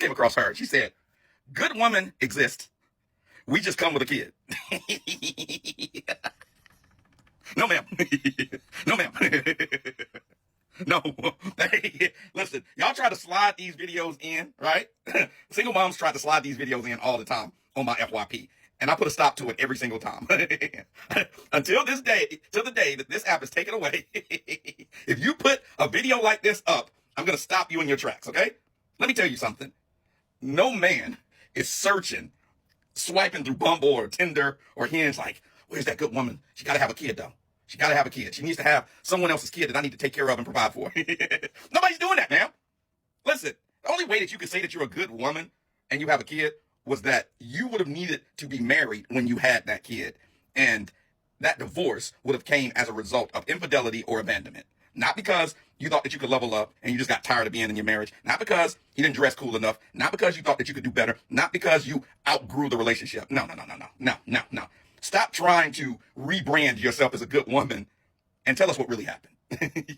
came across her. She said, good women exist. We just come with a kid. No, ma'am. No, ma'am. No. Hey, listen, y'all try to slide these videos in, right? Single moms try to slide these videos in all the time on my FYP. And I put a stop to it every single time. Until this day, till the day that this app is taken away, if you put a video like this up, I'm going to stop you in your tracks, okay? Let me tell you something. No man is searching, swiping through Bumble or Tinder or Hinge like, where's that good woman? She got to have a kid, though. She got to have a kid. She needs to have someone else's kid that I need to take care of and provide for. Nobody's doing that, man. Listen, the only way that you can say that you're a good woman and you have a kid was that you would have needed to be married when you had that kid. And that divorce would have came as a result of infidelity or abandonment. Not because you thought that you could level up and you just got tired of being in your marriage. Not because you didn't dress cool enough. Not because you thought that you could do better. Not because you outgrew the relationship. No. Stop trying to rebrand yourself as a good woman and tell us what really happened.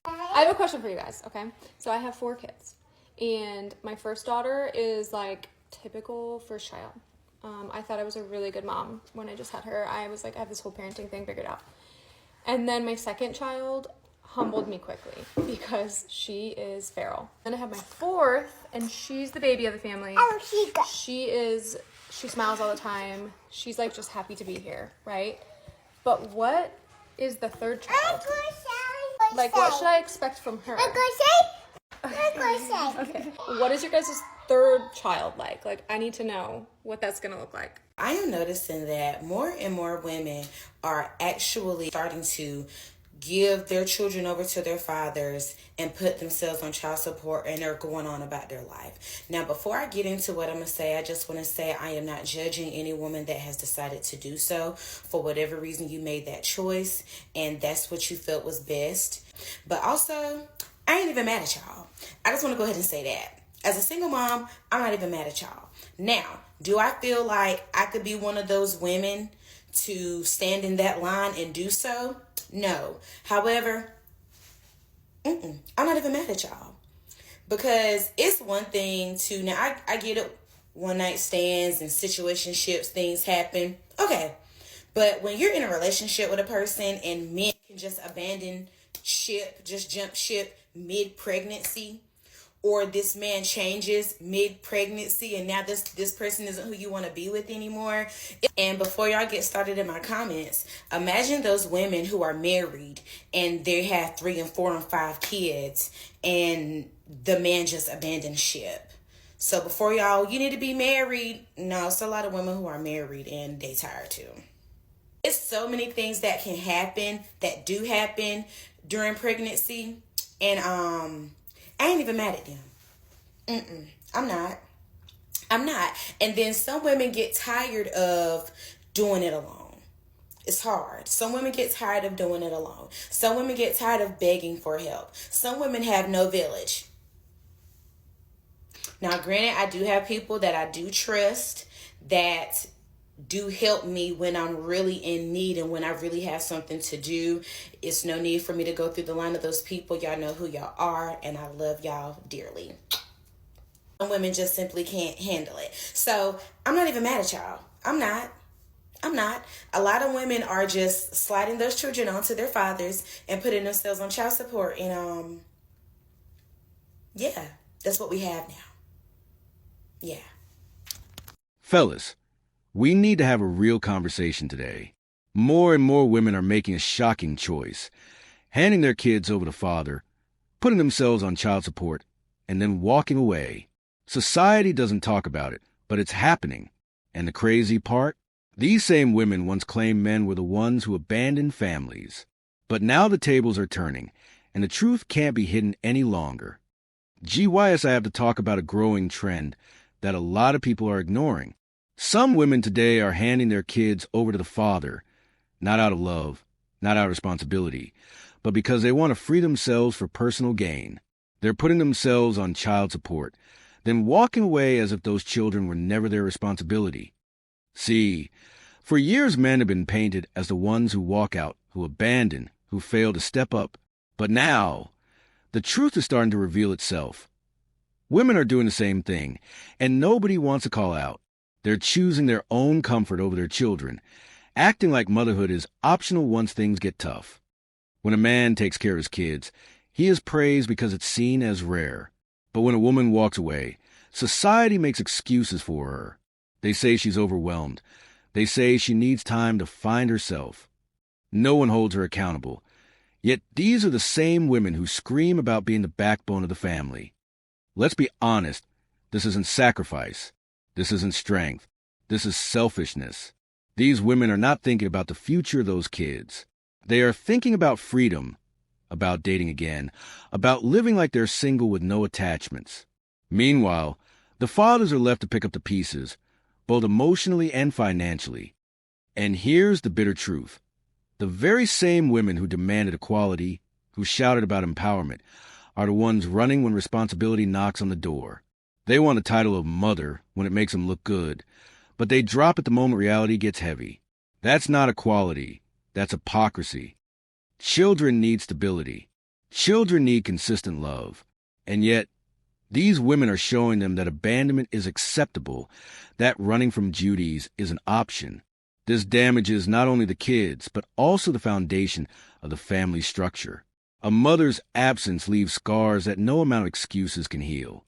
I have a question for you guys, okay? So I have 4 kids. And my first daughter is like typical first child. I thought I was a really good mom when I just had her. I was like, I have this whole parenting thing figured out. And then my second child humbled me quickly because she is feral. Then I have my 4th, and she's the baby of the family. She smiles all the time. She's like just happy to be here, right? But what is the 3rd child? Like, what should I expect from her? Okay. What is your guys' 3rd child like? Like, I need to know what that's gonna look like. I am noticing that more and more women are actually starting to give their children over to their fathers and put themselves on child support, and they're going on about their life. Now, before I get into what I'm going to say, I just want to say I am not judging any woman that has decided to do so. For whatever reason, you made that choice, and that's what you felt was best. But also, I ain't even mad at y'all. I just want to go ahead and say that. As a single mom, I'm not even mad at y'all. Now, do I feel like I could be one of those women to stand in that line and do so? No. However, I'm not even mad at y'all. Because it's one thing to, now I get it, one night stands and situationships, things happen. Okay. But when you're in a relationship with a person and men can just abandon ship, just jump ship mid-pregnancy, or this man changes mid-pregnancy and now this person isn't who you want to be with anymore. And before y'all get started in my comments, imagine those women who are married and they have 3 and 4 and 5 kids and the man just abandoned ship. So before y'all, you need to be married. No, it's a lot of women who are married and they tired too. It's so many things that can happen, that do happen during pregnancy. And I ain't even mad at them. I'm not. And then some women get tired of doing it alone. It's hard. Some women get tired of doing it alone. Some women get tired of begging for help. Some women have no village. Now, granted, I do have people that I do trust that do help me when I'm really in need and when I really have something to do. It's no need for me to go through the line of those people. Y'all know who y'all are, and I love y'all dearly. Some women just simply can't handle it. So I'm not even mad at y'all. I'm not. A lot of women are just sliding those children onto their fathers and putting themselves on child support. And yeah, that's what we have now. Yeah. Fellas, we need to have a real conversation today. More and more women are making a shocking choice, handing their kids over to father, putting themselves on child support, and then walking away. Society doesn't talk about it, but it's happening. And the crazy part? These same women once claimed men were the ones who abandoned families. But now the tables are turning, and the truth can't be hidden any longer. GYS, I have to talk about a growing trend that a lot of people are ignoring. Some women today are handing their kids over to the father, not out of love, not out of responsibility, but because they want to free themselves for personal gain. They're putting themselves on child support, then walking away as if those children were never their responsibility. See, for years men have been painted as the ones who walk out, who abandon, who fail to step up. But now, the truth is starting to reveal itself. Women are doing the same thing, and nobody wants to call out. They're choosing their own comfort over their children, acting like motherhood is optional once things get tough. When a man takes care of his kids, he is praised because it's seen as rare. But when a woman walks away, society makes excuses for her. They say she's overwhelmed. They say she needs time to find herself. No one holds her accountable. Yet these are the same women who scream about being the backbone of the family. Let's be honest, this isn't sacrifice. This isn't strength. This is selfishness. These women are not thinking about the future of those kids. They are thinking about freedom, about dating again, about living like they're single with no attachments. Meanwhile, the fathers are left to pick up the pieces, both emotionally and financially. And here's the bitter truth. The very same women who demanded equality, who shouted about empowerment, are the ones running when responsibility knocks on the door. They want the title of mother when it makes them look good, but they drop it the moment reality gets heavy. That's not equality. That's hypocrisy. Children need stability. Children need consistent love. And yet, these women are showing them that abandonment is acceptable, that running from duties is an option. This damages not only the kids, but also the foundation of the family structure. A mother's absence leaves scars that no amount of excuses can heal.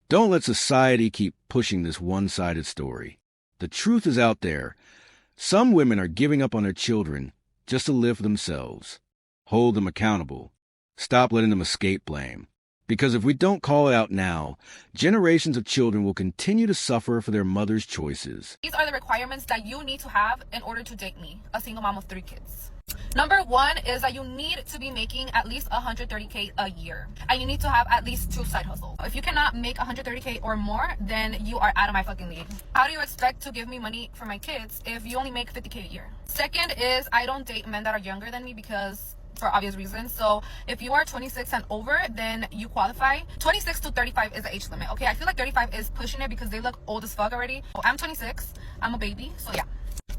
Don't let society keep pushing this one-sided story. The truth is out there. Some women are giving up on their children just to live for themselves. Hold them accountable. Stop letting them escape blame. Because if we don't call it out now, generations of children will continue to suffer for their mother's choices. These are the requirements that you need to have in order to date me, a single mom of 3 kids. Number 1 is that you need to be making at least $130K a year. And you need to have at least 2 side hustles. If you cannot make $130K or more, then you are out of my fucking league. How do you expect to give me money for my kids if you only make $50K a year? Second is I don't date men that are younger than me because for obvious reasons. So if you are 26 and over, then you qualify. 26 to 35 is the age limit. Okay, I feel like 35 is pushing it because they look old as fuck already. I'm 26. I'm a baby. So yeah.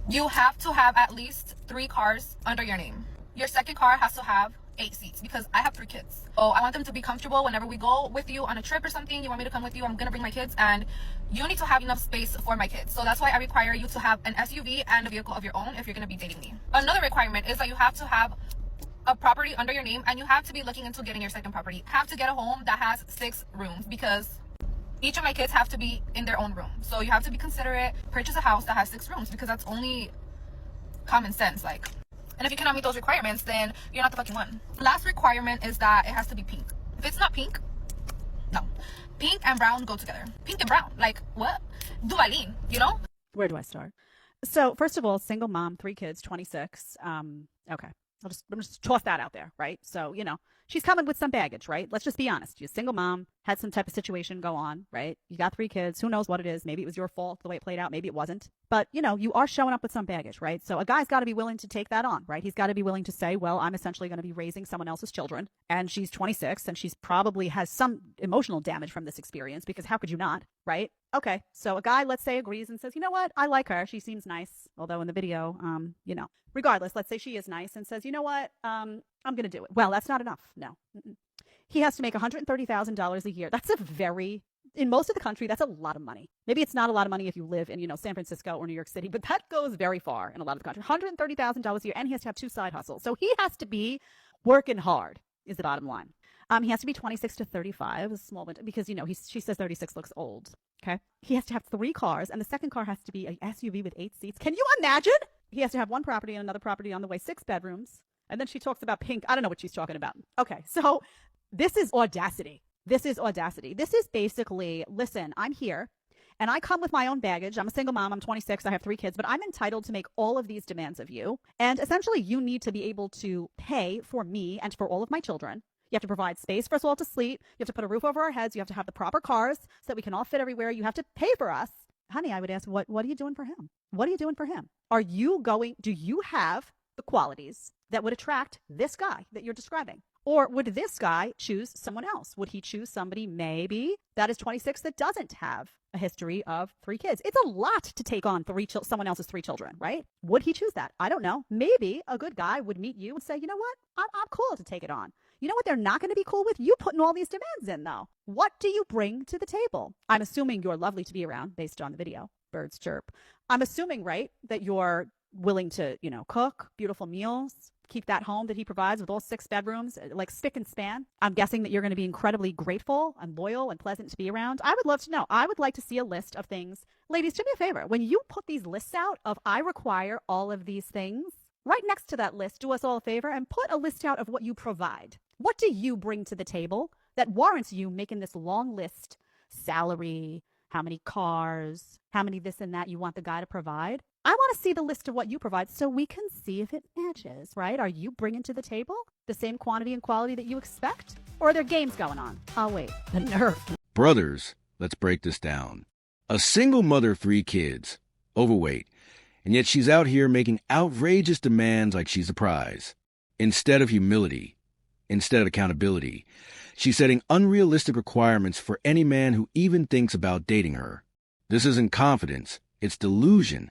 You have to have at least 3 cars under your name. Your second car has to have 8 seats because I have 3 kids. Oh, I want them to be comfortable whenever we go with you on a trip or something. You want me to come with you? I'm gonna bring my kids, and you need to have enough space for my kids. So that's why I require you to have an SUV and a vehicle of your own if you're gonna be dating me. Another requirement is that you have to have a property under your name, and you have to be looking into getting your second property. Have to get a home that has 6 rooms because each of my kids have to be in their own room. So you have to be considerate. Purchase a house that has 6 rooms because that's only common sense. Like, and if you cannot meet those requirements, then you're not the fucking one. Last requirement is that it has to be pink. If it's not pink, no. Pink and brown go together. Pink and brown, like what? Duvalin, you know? Where do I start? So first of all, single mom, 3 kids, 26. Okay. I'm just toss that out there, right? So, she's coming with some baggage, right? Let's just be honest. You're a single mom, had some type of situation go on, right? You got 3 kids. Who knows what it is? Maybe it was your fault the way it played out. Maybe it wasn't. But, you are showing up with some baggage, right? So a guy's got to be willing to take that on, right? He's got to be willing to say, well, I'm essentially going to be raising someone else's children. And she's 26 and she's probably has some emotional damage from this experience because how could you not, right? Okay, so a guy, let's say, agrees and says, you know what? I like her. She seems nice. Although in the video, regardless, let's say she is nice and says, you know what? I'm going to do it. Well, that's not enough. No. He has to make $130,000 a year. That's in most of the country, that's a lot of money. Maybe it's not a lot of money if you live in, San Francisco or New York City, but that goes very far in a lot of the country. $130,000 a year, and he has to have 2 side hustles. So he has to be working hard is the bottom line. He has to be 26 to 35, a small window, because, she says 36 looks old. Okay. He has to have 3 cars, and the second car has to be an SUV with 8 seats. Can you imagine? He has to have 1 property and another property on the way, 6 bedrooms. And then she talks about pink. I don't know what she's talking about. Okay. So this is audacity. This is audacity. This is basically, listen, I'm here and I come with my own baggage. I'm a single mom. I'm 26. I have 3 kids, but I'm entitled to make all of these demands of you. And essentially you need to be able to pay for me and for all of my children. You have to provide space for us all to sleep. You have to put a roof over our heads. You have to have the proper cars so that we can all fit everywhere. You have to pay for us. Honey, I would ask, what are you doing for him? What are you doing for him? Do you have the qualities that would attract this guy that you're describing? Or would this guy choose someone else? Would he choose somebody maybe that is 26 that doesn't have a history of 3 kids? It's a lot to take on someone else's 3 children, right? Would he choose that? I don't know. Maybe a good guy would meet you and say, you know what? I'm cool to take it on. You know what they're not going to be cool with? You putting all these demands in, though. What do you bring to the table? I'm assuming you're lovely to be around based on the video. Birds chirp. I'm assuming, right, that you're willing to, cook beautiful meals, keep that home that he provides with all 6 bedrooms, like spick and span. I'm guessing that you're going to be incredibly grateful and loyal and pleasant to be around. I would love to know. I would like to see a list of things. Ladies, do me a favor. When you put these lists out of I require all of these things, right next to that list, do us all a favor and put a list out of what you provide. What do you bring to the table that warrants you making this long list? Salary, how many cars, how many this and that you want the guy to provide? I want to see the list of what you provide so we can see if it matches, right? Are you bringing to the table the same quantity and quality that you expect? Or are there games going on? Oh, wait, the nerve. Brothers, let's break this down. A single mother of 3 kids, overweight, and yet she's out here making outrageous demands like she's a prize. Instead of humility, instead of accountability, she's setting unrealistic requirements for any man who even thinks about dating her. This isn't confidence, it's delusion.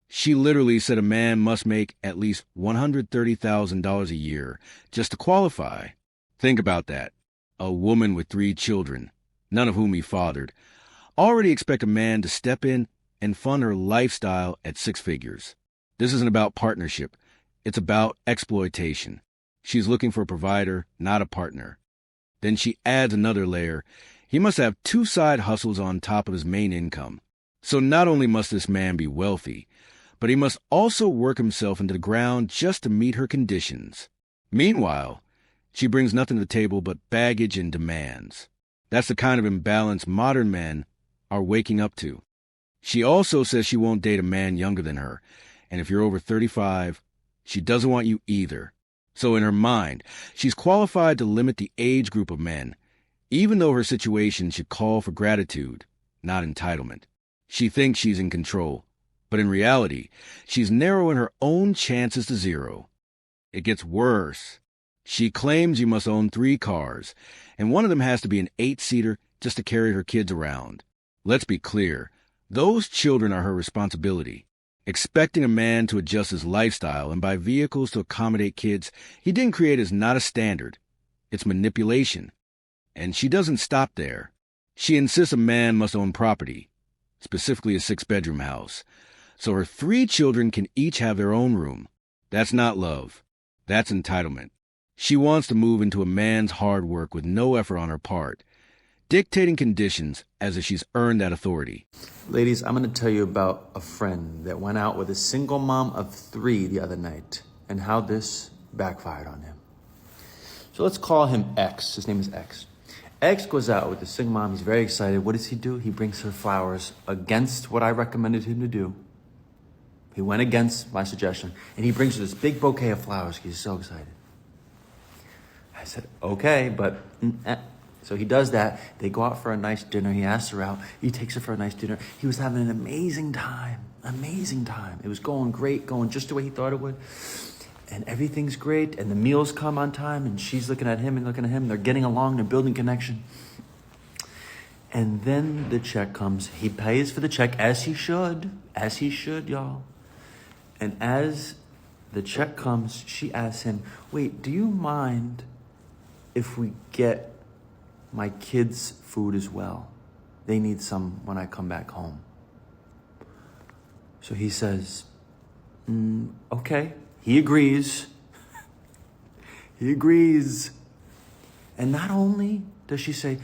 She literally said a man must make at least $130,000 a year just to qualify. Think about that. A woman with 3 children, none of whom he fathered, already expect a man to step in and fund her lifestyle at 6 figures. This isn't about partnership. It's about exploitation. She's looking for a provider, not a partner. Then she adds another layer. He must have 2 side hustles on top of his main income. So not only must this man be wealthy, but he must also work himself into the ground just to meet her conditions. Meanwhile, she brings nothing to the table but baggage and demands. That's the kind of imbalance modern men are waking up to. She also says she won't date a man younger than her, and if you're over 35, she doesn't want you either. So in her mind, she's qualified to limit the age group of men, even though her situation should call for gratitude, not entitlement. She thinks she's in control, but in reality, she's narrowing her own chances to 0. It gets worse. She claims you must own 3 cars, and one of them has to be an 8-seater just to carry her kids around. Let's be clear. Those children are her responsibility. Expecting a man to adjust his lifestyle and buy vehicles to accommodate kids he didn't create is not a standard. It's manipulation. And she doesn't stop there. She insists a man must own property, specifically a 6-bedroom house, so her 3 children can each have their own room. That's not love. That's entitlement. She wants to move into a man's hard work with no effort on her part, dictating conditions as if she's earned that authority. Ladies, I'm going to tell you about a friend that went out with a single mom of 3 the other night and how this backfired on him. So let's call him X. His name is X. X goes out with the single mom. He's very excited. What does he do? He brings her flowers against what I recommended him to do. He went against my suggestion, and he brings her this big bouquet of flowers. He's so excited. I said, okay, but... So he does that. They go out for a nice dinner. He asks her out. He takes her for a nice dinner. He was having an amazing time. Amazing time. It was going great, going just the way he thought it would. And everything's great. And the meals come on time. And she's looking at him and looking at him. They're getting along. They're building connection. And then the check comes. He pays for the check as he should. As he should, y'all. And as the check comes, she asks him, wait, do you mind if we get my kids' food as well? They need some when I come back home. So he says, okay. He agrees. He agrees. And not only does she say,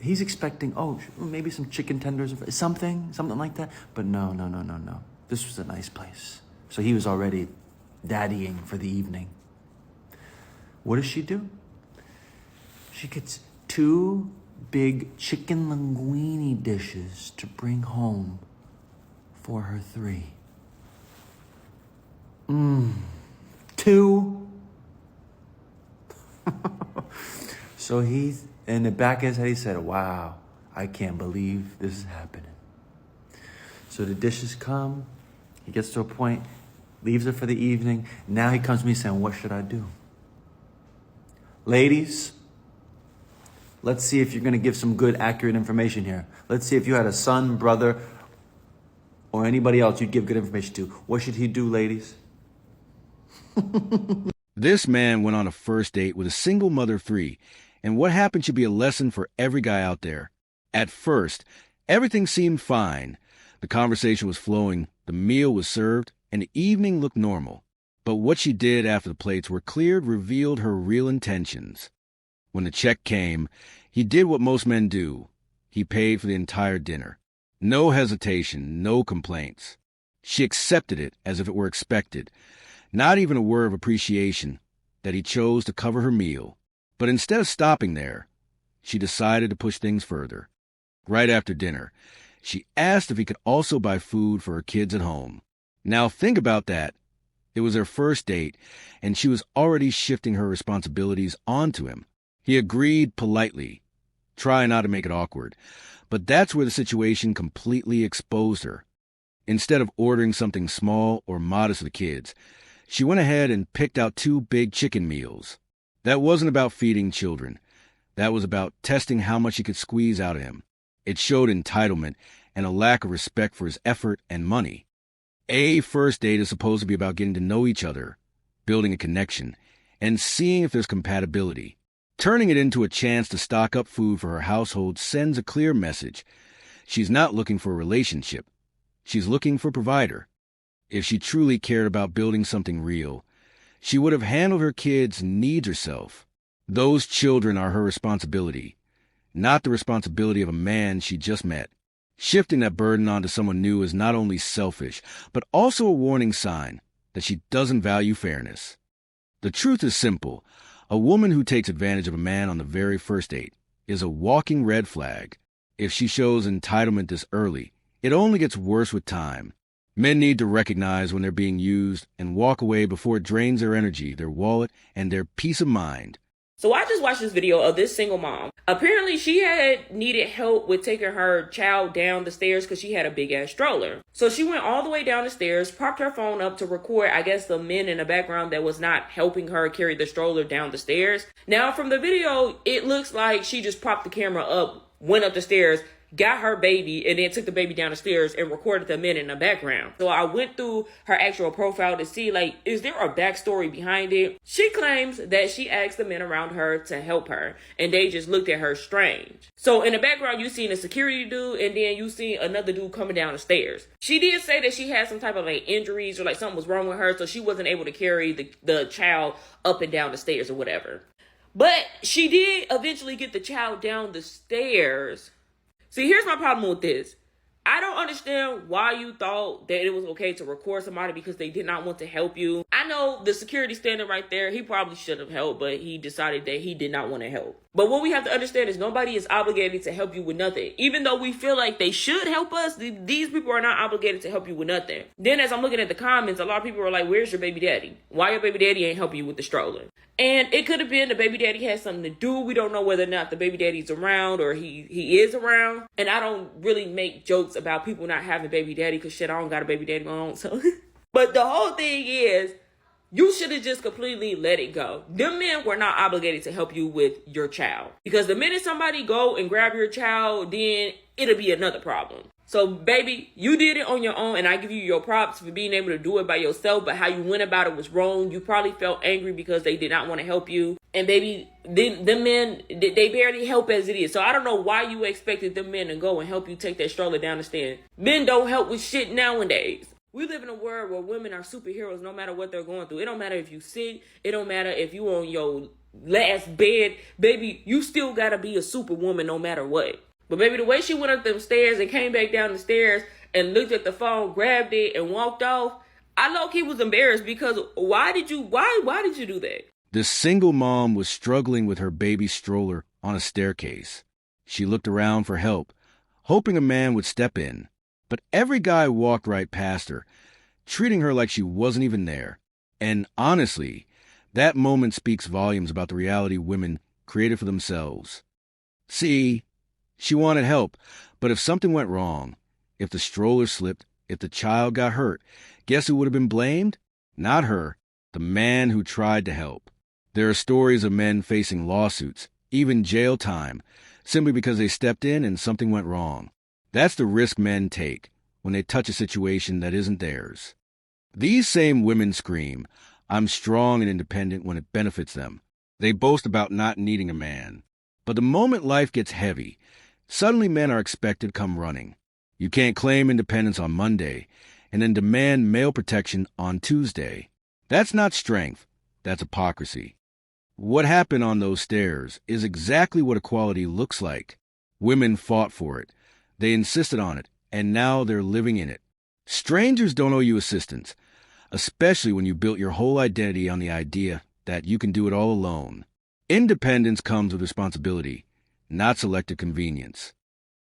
he's expecting, maybe some chicken tenders, something like that. But no. This was a nice place. So he was already daddying for the evening. What does she do? She gets 2 big chicken linguine dishes to bring home for her 3. 2. So he's in the back of his head, he said, wow, I can't believe this is happening. So the dishes come. He gets to a point, leaves her for the evening. Now he comes to me saying, what should I do? Ladies, let's see if you're going to give some good, accurate information here. Let's see if you had a son, brother, or anybody else you'd give good information to. What should he do, ladies? This man went on a first date with a single mother of 3, and what happened should be a lesson for every guy out there. At first, everything seemed fine. The conversation was flowing, the meal was served, and the evening looked normal. But what she did after the plates were cleared revealed her real intentions. When the check came, he did what most men do. He paid for the entire dinner. No hesitation, no complaints. She accepted it as if it were expected. Not even a word of appreciation that he chose to cover her meal. But instead of stopping there, she decided to push things further. Right after dinner, she asked if he could also buy food for her kids at home. Now think about that. It was their first date, and she was already shifting her responsibilities onto him. He agreed politely, trying not to make it awkward. But that's where the situation completely exposed her. Instead of ordering something small or modest for the kids, she went ahead and picked out 2 big chicken meals. That wasn't about feeding children. That was about testing how much she could squeeze out of him. It showed entitlement and a lack of respect for his effort and money. A first date is supposed to be about getting to know each other, building a connection, and seeing if there's compatibility. Turning it into a chance to stock up food for her household sends a clear message. She's not looking for a relationship. She's looking for a provider. If she truly cared about building something real, she would have handled her kids' needs herself. Those children are her responsibility, not the responsibility of a man she just met. Shifting that burden onto someone new is not only selfish, but also a warning sign that she doesn't value fairness. The truth is simple. A woman who takes advantage of a man on the very first date is a walking red flag. If she shows entitlement this early, it only gets worse with time. Men need to recognize when they're being used and walk away before it drains their energy, their wallet, and their peace of mind. So I just watched this video of this single mom. Apparently she had needed help with taking her child down the stairs because she had a big ass stroller. So she went all the way down the stairs, propped her phone up to record, I guess, the men in the background that was not helping her carry the stroller down the stairs. Now from the video, it looks like she just propped the camera up, went up the stairs, got her baby, and then took the baby down the stairs and recorded the men in the background. So I went through her actual profile to see, like, is there a backstory behind it? She claims that she asked the men around her to help her, and they just looked at her strange. So in the background, you seen a security dude, and then you see another dude coming down the stairs. She did say that she had some type of, like, injuries or, like, something was wrong with her, so she wasn't able to carry the child up and down the stairs or whatever. But she did eventually get the child down the stairs. See, here's my problem with this. I don't understand why you thought that it was okay to record somebody because they did not want to help you. I know the security standing right there, he probably should have helped, but he decided that he did not want to help. But what we have to understand is nobody is obligated to help you with nothing. Even though we feel like they should help us, these people are not obligated to help you with nothing. Then as I'm looking at the comments, a lot of people are like, where's your baby daddy? Why your baby daddy ain't helping you with the stroller? And it could have been the baby daddy had something to do. We don't know whether or not the baby daddy's around or he is around. And I don't really make jokes about people not having baby daddy because shit, I don't got a baby daddy on. So, but the whole thing is, you should have just completely let it go. Them men were not obligated to help you with your child. Because the minute somebody go and grab your child, then it'll be another problem. So, baby, you did it on your own, and I give you your props for being able to do it by yourself, but how you went about it was wrong. You probably felt angry because they did not want to help you. And, baby, the men, they barely help as it is. So, I don't know why you expected them men to go and help you take that stroller down the stairs. Men don't help with shit nowadays. We live in a world where women are superheroes no matter what they're going through. It don't matter if you sick. It don't matter if you on your last bed. Baby, you still got to be a superwoman no matter what. But baby, the way she went up them stairs and came back down the stairs and looked at the phone, grabbed it, and walked off, I low-key was embarrassed because why did you do that? The single mom was struggling with her baby stroller on a staircase. She looked around for help, hoping a man would step in. But every guy walked right past her, treating her like she wasn't even there. And honestly, that moment speaks volumes about the reality women created for themselves. See, she wanted help, but if something went wrong, if the stroller slipped, if the child got hurt, guess who would have been blamed? Not her, the man who tried to help. There are stories of men facing lawsuits, even jail time, simply because they stepped in and something went wrong. That's the risk men take when they touch a situation that isn't theirs. These same women scream, I'm strong and independent when it benefits them. They boast about not needing a man. But the moment life gets heavy, suddenly men are expected to come running. You can't claim independence on Monday and then demand male protection on Tuesday. That's not strength. That's hypocrisy. What happened on those stairs is exactly what equality looks like. Women fought for it. They insisted on it, and now they're living in it. Strangers don't owe you assistance, especially when you built your whole identity on the idea that you can do it all alone. Independence comes with responsibility, not selective convenience.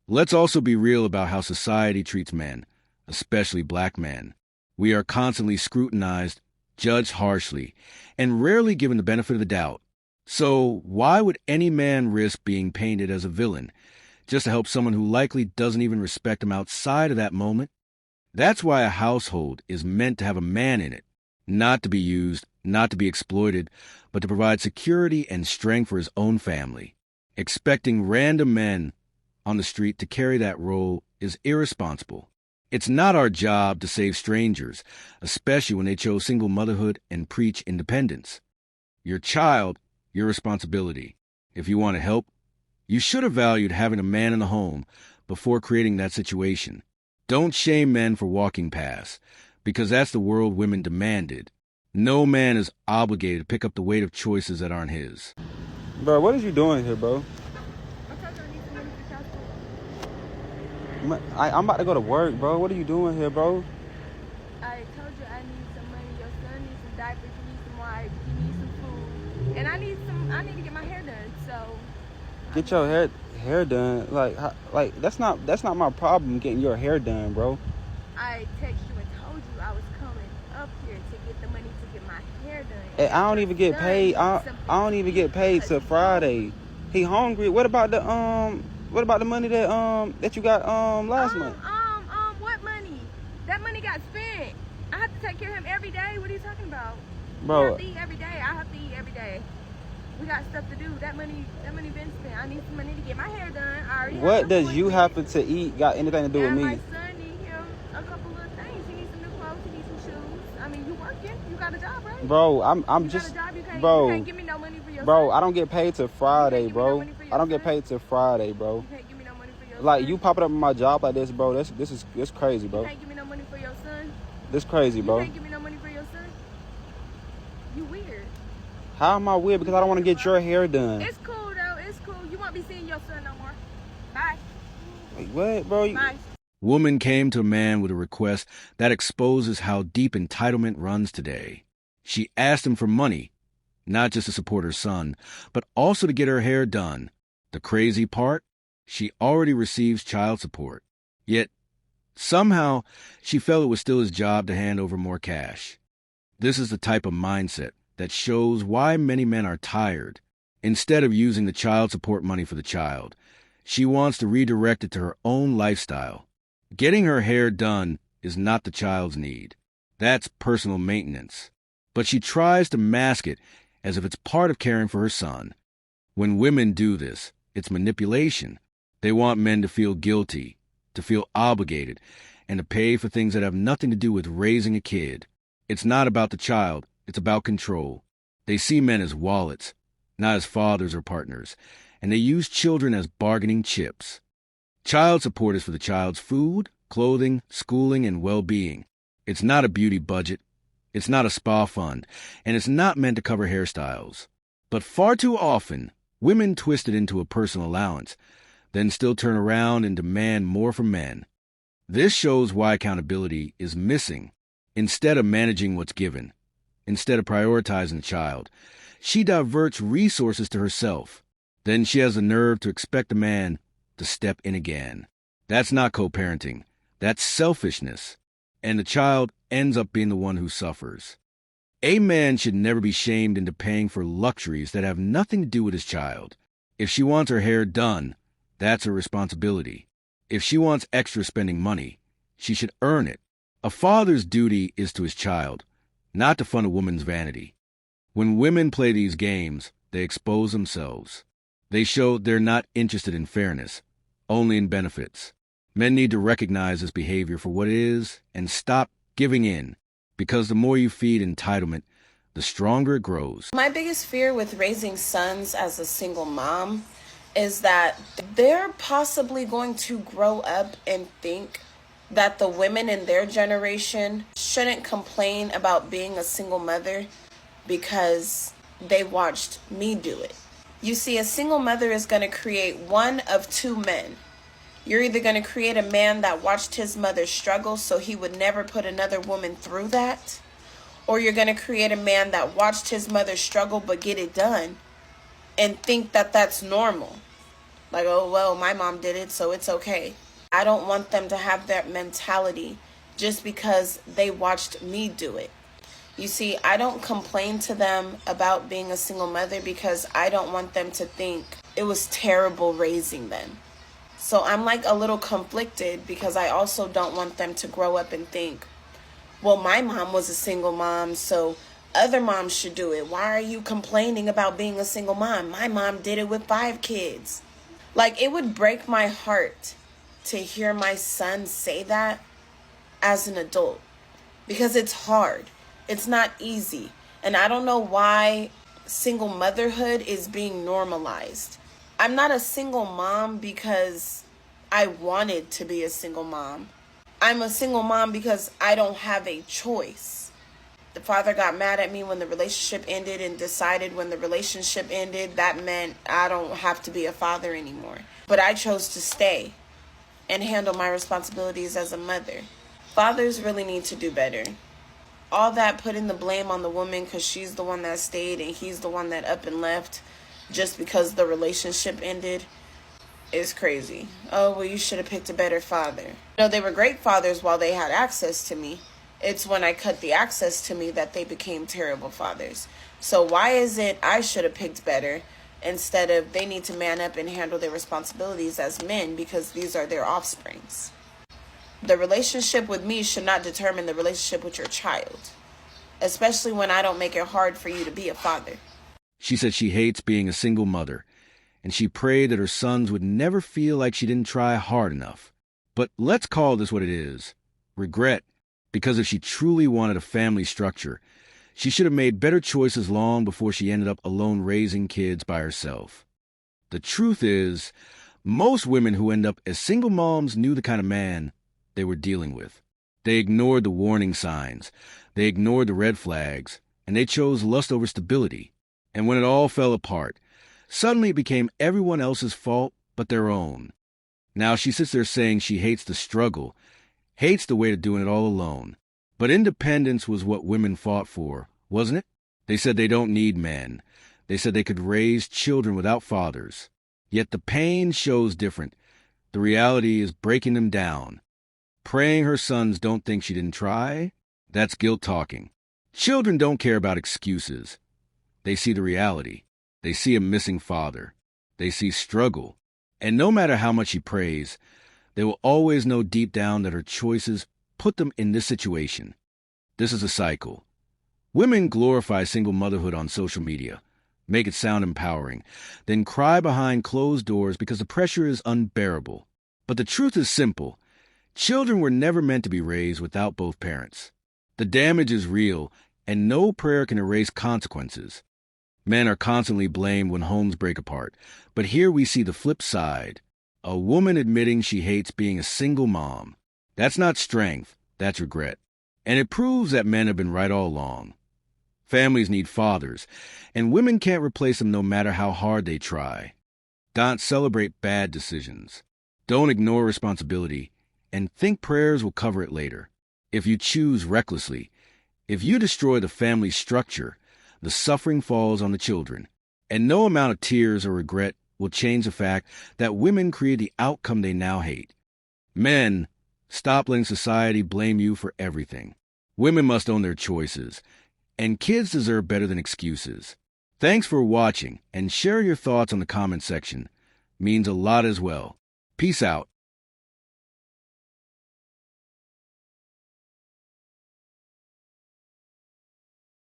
Let's also be real about how society treats men, especially black men. We are constantly scrutinized, judged harshly, and rarely given the benefit of the doubt. So why would any man risk being painted as a villain just to help someone who likely doesn't even respect him outside of that moment? That's why a household is meant to have a man in it, not to be used, not to be exploited, but to provide security and strength for his own family. Expecting random men on the street to carry that role is irresponsible. It's not our job to save strangers, especially when they chose single motherhood and preach independence. Your child, your responsibility. If you want to help, you should have valued having a man in the home before creating that situation. Don't shame men for walking past, because that's the world women demanded. No man is obligated to pick up the weight of choices that aren't his. Bro, what are you doing here, bro? I'm about to go to work, bro. What are you doing here, bro? I told you I need some money. Your son needs some diapers. He needs some wipes. He needs some food. And I need to get my hair done. So Get your hair done. Like that's not my problem getting your hair done, bro. I texted you and told you I was coming up here to get the money to get my hair done. And I don't even get paid. I don't even get paid till Friday. He hungry. What about the money that you got last month? What money? That money got spent. I have to take care of him every day. What are you talking about? Bro, I have to eat every day. I have to eat every day. We got stuff to do. That money been spent. I need some money to get my hair done. I already what does you happen to eat got anything to do with and me? my son need him a couple of things. He needs some new clothes. He needs some shoes. I mean, you working? You got a job, right? Bro, I'm you just got a job. You can't give me no money for your bro. son. I don't get paid till Friday, bro. I don't get paid till Friday, bro. You can't give me no money for your Like son. you popping up in my job like this, bro. This is crazy, bro. You can't give me no money for your son. This crazy, bro. You can't give me no money for your son. You weird. How am I weird? Because I don't want to get your hair done. It's cool though. It's cool. You won't be seeing your son no more. Bye. Like, what, bro? Bye. Woman came to a man with a request that exposes how deep entitlement runs today. She asked him for money, not just to support her son, but also to get her hair done. The crazy part? She already receives child support. Yet, somehow, she felt it was still his job to hand over more cash. This is the type of mindset that shows why many men are tired. Instead of using the child support money for the child, she wants to redirect it to her own lifestyle. Getting her hair done is not the child's need. That's personal maintenance. But she tries to mask it as if it's part of caring for her son. When women do this, it's manipulation. They want men to feel guilty, to feel obligated, and to pay for things that have nothing to do with raising a kid. It's not about the child. It's about control. They see men as wallets, not as fathers or partners, and they use children as bargaining chips. Child support is for the child's food, clothing, schooling, and well-being. It's not a beauty budget. It's not a spa fund, and it's not meant to cover hairstyles. But far too often, women twist it into a personal allowance, then still turn around and demand more from men. This shows why accountability is missing. Instead of managing what's given, instead of prioritizing the child, she diverts resources to herself. Then she has the nerve to expect a man to step in again. That's not co-parenting. That's selfishness. And the child ends up being the one who suffers. A man should never be shamed into paying for luxuries that have nothing to do with his child. If she wants her hair done, that's her responsibility. If she wants extra spending money, she should earn it. A father's duty is to his child, not to fund a woman's vanity. When women play these games, they expose themselves. They show they're not interested in fairness, only in benefits. Men need to recognize this behavior for what it is and stop giving in, because the more you feed entitlement, the stronger it grows. My biggest fear with raising sons as a single mom is that they're possibly going to grow up and think that the women in their generation shouldn't complain about being a single mother because they watched me do it. You see, a single mother is going to create one of two men. You're either going to create a man that watched his mother struggle so he would never put another woman through that, or you're going to create a man that watched his mother struggle but get it done and think that that's normal. Like, oh, well, my mom did it, so it's okay. I don't want them to have that mentality just because they watched me do it. You see, I don't complain to them about being a single mother because I don't want them to think it was terrible raising them. So I'm like a little conflicted because I also don't want them to grow up and think, well, my mom was a single mom, so other moms should do it. Why are you complaining about being a single mom? My mom did it with 5 kids. Like, it would break my heart to hear my son say that as an adult because it's hard. It's not easy. And I don't know why single motherhood is being normalized. I'm not a single mom because I wanted to be a single mom. I'm a single mom because I don't have a choice. The father got mad at me when the relationship ended and decided when the relationship ended, that meant I don't have to be a father anymore. But I chose to stay and handle my responsibilities as a mother. Fathers really need to do better. All that putting the blame on the woman because she's the one that stayed and he's the one that up and left just because the relationship ended is crazy. Oh, well, you should have picked a better father. No, they were great fathers while they had access to me. It's when I cut the access to me that they became terrible fathers. So why is it I should have picked better instead of they need to man up and handle their responsibilities as men because these are their offsprings? The relationship with me should not determine the relationship with your child, especially when I don't make it hard for you to be a father. She said she hates being a single mother, and she prayed that her sons would never feel like she didn't try hard enough. But let's call this what it is: regret. Because if she truly wanted a family structure, she should have made better choices long before she ended up alone raising kids by herself. The truth is, most women who end up as single moms knew the kind of man they were dealing with. They ignored the warning signs, they ignored the red flags, and they chose lust over stability. And when it all fell apart, suddenly it became everyone else's fault but their own. Now she sits there saying she hates the struggle, hates the way of doing it all alone. But independence was what women fought for, wasn't it? They said they don't need men. They said they could raise children without fathers. Yet the pain shows different. The reality is breaking them down. Praying her sons don't think she didn't try? That's guilt talking. Children don't care about excuses. They see the reality. They see a missing father. They see struggle. And no matter how much she prays, they will always know deep down that her choices put them in this situation. This is a cycle. Women glorify single motherhood on social media, make it sound empowering, then cry behind closed doors because the pressure is unbearable. But the truth is simple. Children were never meant to be raised without both parents. The damage is real, and no prayer can erase consequences. Men are constantly blamed when homes break apart, but here we see the flip side. A woman admitting she hates being a single mom. That's not strength, that's regret. And it proves that men have been right all along. Families need fathers, and women can't replace them no matter how hard they try. Don't celebrate bad decisions. Don't ignore responsibility, and think prayers will cover it later. If you choose recklessly, if you destroy the family structure, the suffering falls on the children. And no amount of tears or regret will change the fact that women create the outcome they now hate. Men, stop letting society blame you for everything. Women must own their choices, and kids deserve better than excuses. Thanks for watching, and share your thoughts on the comment section. Means a lot as well. Peace out.